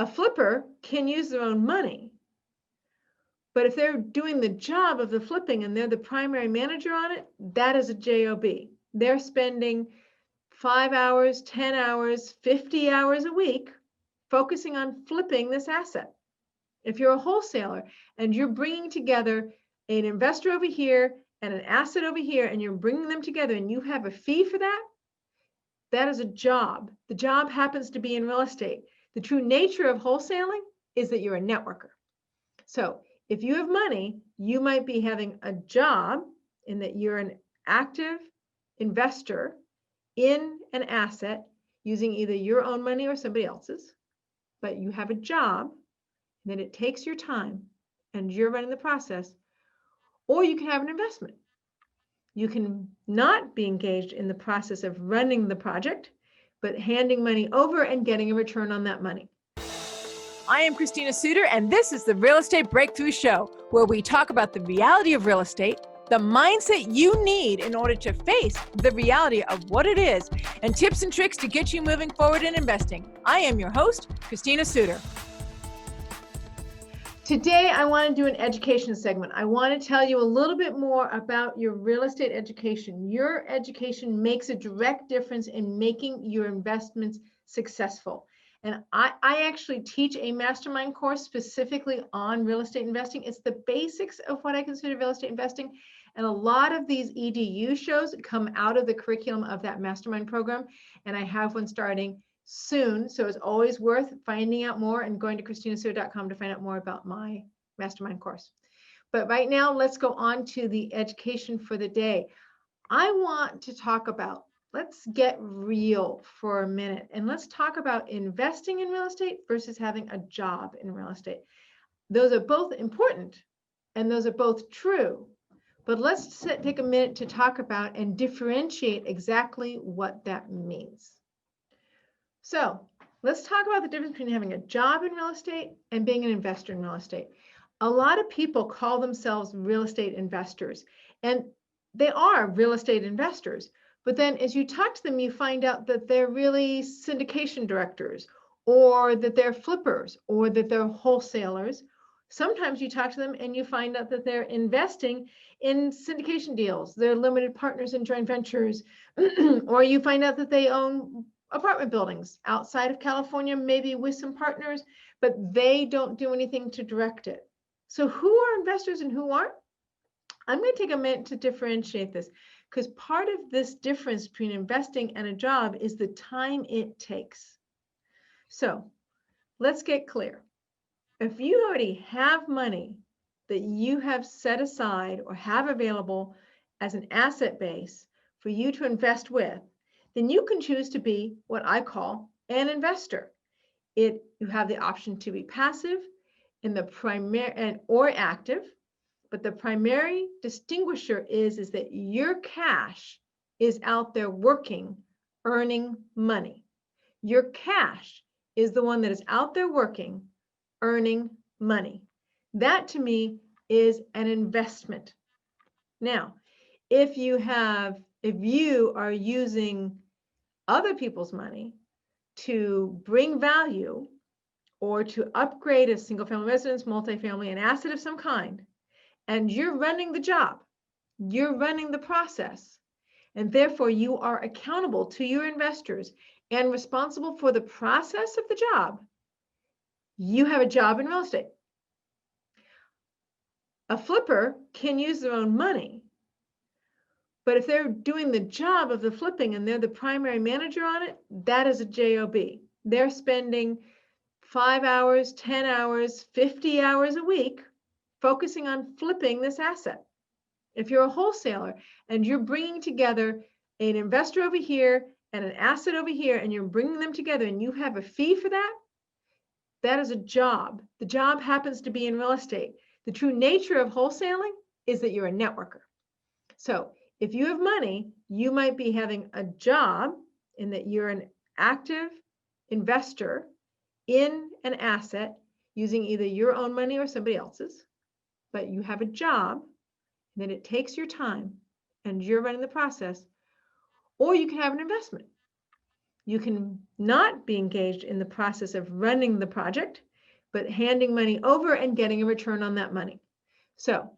A flipper can use their own money, but if they're doing the job of the flipping and they're the primary manager on it, that is a job. They're spending 5 hours, 10 hours, 50 hours a week focusing on flipping this asset. If you're a wholesaler and you're bringing together an investor over here and an asset over here, and you're bringing them together and you have a fee for that, that is a job. The job happens to be in real estate. The true nature of wholesaling is that you're a networker. So if you have money, you might be having a job in that you're an active investor in an asset using either your own money or somebody else's, but you have a job, and then it takes your time and you're running the process. Or you can have an investment. You can not be engaged in the process of running the project, but handing money over and getting a return on that money. I am Christina Suter, and this is the Real Estate Breakthrough Show, where we talk about the reality of real estate, the mindset you need in order to face the reality of what it is, and tips and tricks to get you moving forward in investing. I am your host, Christina Suter. Today, I want to do an education segment. I want to tell you a little bit more about your real estate education. Your education makes a direct difference in making your investments successful. And I actually teach a mastermind course specifically on real estate investing. It's the basics of what I consider real estate investing. And a lot of these EDU shows come out of the curriculum of that mastermind program. And I have one starting soon. So it's always worth finding out more and going to christinasuter.com to find out more about my mastermind course. But right now, let's go on to the education for the day. I want to talk about, let's get real for a minute, and let's talk about investing in real estate versus having a job in real estate. Those are both important and those are both true. But let's take a minute to talk about and differentiate exactly what that means. So let's talk about the difference between having a job in real estate and being an investor in real estate. A lot of people call themselves real estate investors, and they are real estate investors. But then as you talk to them, you find out that they're really syndication directors, or that they're flippers, or that they're wholesalers. Sometimes you talk to them and you find out that they're investing in syndication deals. They're limited partners in joint ventures, or you find out that they own apartment buildings outside of California, maybe with some partners, but they don't do anything to direct it. So who are investors and who aren't? I'm going to take a minute to differentiate this, because part of this difference between investing and a job is the time it takes. So let's get clear. If you already have money that you have set aside or have available as an asset base for you to invest with, then you can choose to be what I call an investor. You have the option to be passive in the primary or active, but the primary distinguisher is that your cash is out there working, earning money. Your cash is the one that is out there working, earning money. That to me is an investment. Now, if you are using other people's money to bring value or to upgrade a single family residence, multifamily, an asset of some kind, and you're running the job, you're running the process, and therefore you are accountable to your investors and responsible for the process of the job, you have a job in real estate. A flipper can use their own money, but if they're doing the job of the flipping and they're the primary manager on it, that is a job. They're spending 5 hours, 10 hours, 50 hours a week focusing on flipping this asset. If you're a wholesaler and you're bringing together an investor over here and an asset over here, and you're bringing them together and you have a fee for that, that is a job. The job happens to be in real estate. The true nature of wholesaling is that you're a networker. So if you have money, you might be having a job in that you're an active investor in an asset using either your own money or somebody else's, but you have a job, and then it takes your time and you're running the process. Or you can have an investment. You can not be engaged in the process of running the project, but handing money over and getting a return on that money. So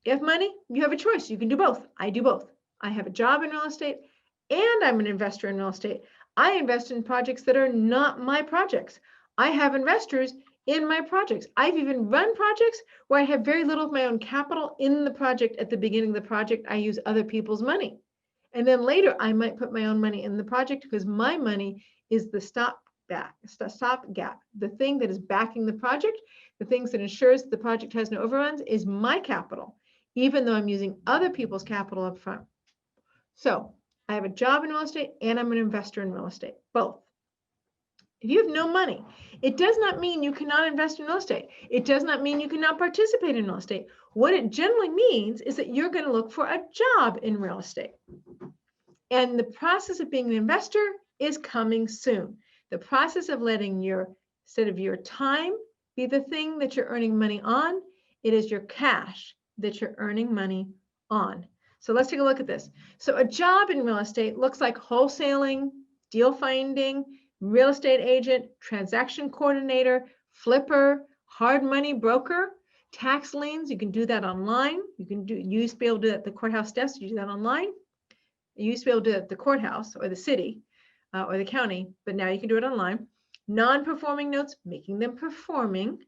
you have money, you have a choice. You can do both. I do both. I have a job in real estate and I'm an investor in real estate. I invest in projects that are not my projects. I have investors in my projects. I've even run projects where I have very little of my own capital in the project. At the beginning of the project, I use other people's money. And then later, I might put my own money in the project because my money is the stopgap, the thing that is backing the project, the things that ensures the project has no overruns is my capital, even though I'm using other people's capital up front. So I have a job in real estate and I'm an investor in real estate, both. If you have no money, it does not mean you cannot invest in real estate. It does not mean you cannot participate in real estate. What it generally means is that you're going to look for a job in real estate. And the process of being an investor is coming soon. The process of letting instead of your time be the thing that you're earning money on, it is your cash that you're earning money on. So let's take a look at this. So a job in real estate looks like wholesaling, deal finding, real estate agent, transaction coordinator, flipper, hard money broker, tax liens. You can do that online. You used to be able to do that at the courthouse desk. You do that online. You used to be able to do it at the courthouse or the city or the county, but now you can do it online. Non-performing notes, making them performing,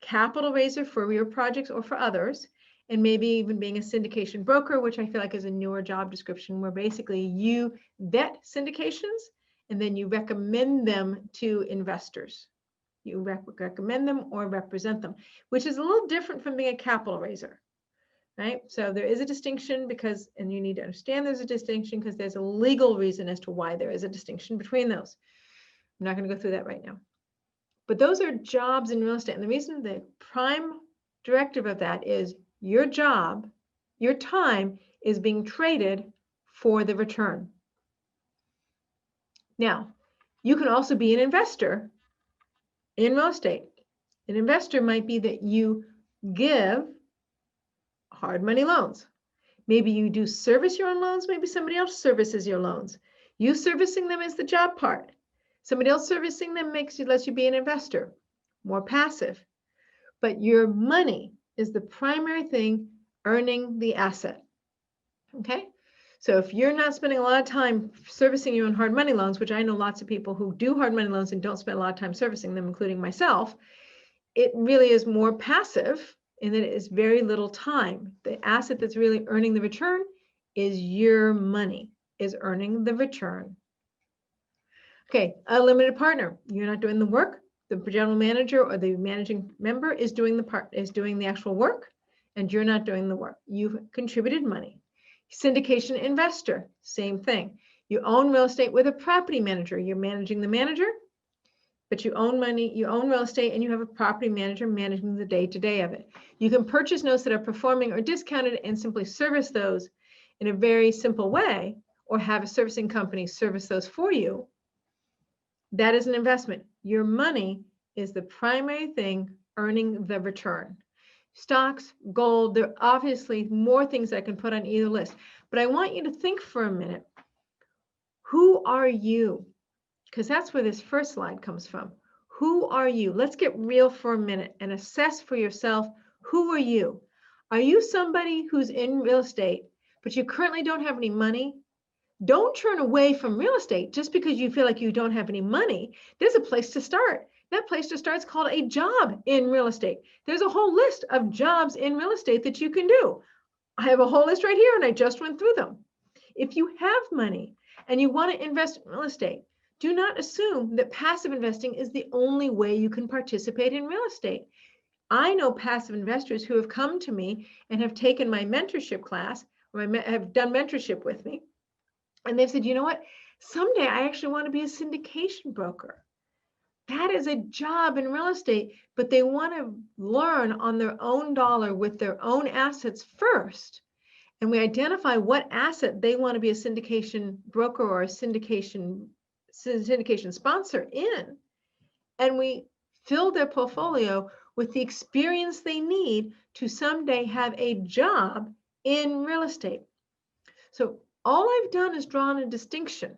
capital raiser for your projects or for others, and maybe even being a syndication broker, which I feel like is a newer job description where basically you vet syndications and then you recommend them to investors. You recommend them or represent them, which is a little different from being a capital raiser. Right? So there is a distinction and you need to understand there's a distinction because there's a legal reason as to why there is a distinction between those. I'm not going to go through that right now. But those are jobs in real estate. And the reason the prime directive of that is your job, your time is being traded for the return. Now, you can also be an investor in real estate. An investor might be that you give hard money loans. Maybe you do service your own loans. Maybe somebody else services your loans. You servicing them is the job part. Somebody else servicing them lets you be an investor, more passive. But your money is the primary thing earning the asset. Okay? So if you're not spending a lot of time servicing your own hard money loans, which I know lots of people who do hard money loans and don't spend a lot of time servicing them, including myself, it really is more passive in that it is very little time. The asset that's really earning the return is your money, is earning the return. Okay, a limited partner. You're not doing the work. The general manager or the managing member is doing the actual work, and you're not doing the work. You've contributed money. Syndication investor, same thing. You own real estate with a property manager. You're managing the manager, but you own money, you own real estate, and you have a property manager managing the day-to-day of it. You can purchase notes that are performing or discounted and simply service those in a very simple way, or have a servicing company service those for you. That is an investment. Your money is the primary thing earning the return. Stocks, gold, there are obviously more things I can put on either list, but I want you to think for a minute, who are you? Because that's where this first slide comes from. Who are you? Let's get real for a minute and assess for yourself, who are you? Are you somebody who's in real estate, but you currently don't have any money? Don't turn away from real estate just because you feel like you don't have any money. There's a place to start. That place to start is called a job in real estate. There's a whole list of jobs in real estate that you can do. I have a whole list right here and I just went through them. If you have money and you want to invest in real estate, do not assume that passive investing is the only way you can participate in real estate. I know passive investors who have come to me and have taken my mentorship class, or have done mentorship with me. And they've said, you know what? Someday I actually want to be a syndication broker. That is a job in real estate, but they want to learn on their own dollar with their own assets first. And we identify what asset they want to be a syndication broker or a syndication sponsor in. And we fill their portfolio with the experience they need to someday have a job in real estate. So all I've done is drawn a distinction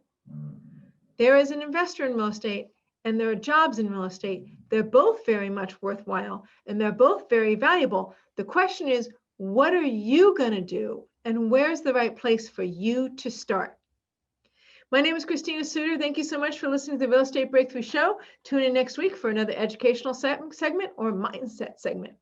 There is an investor in real estate and there are jobs in real estate. They're both very much worthwhile and they're both very valuable. The question is, what are you going to do and where's the right place for you to start? My name is Christina Suter. Thank you so much for listening to the Real Estate Breakthrough Show. Tune in next week for another educational segment or mindset segment.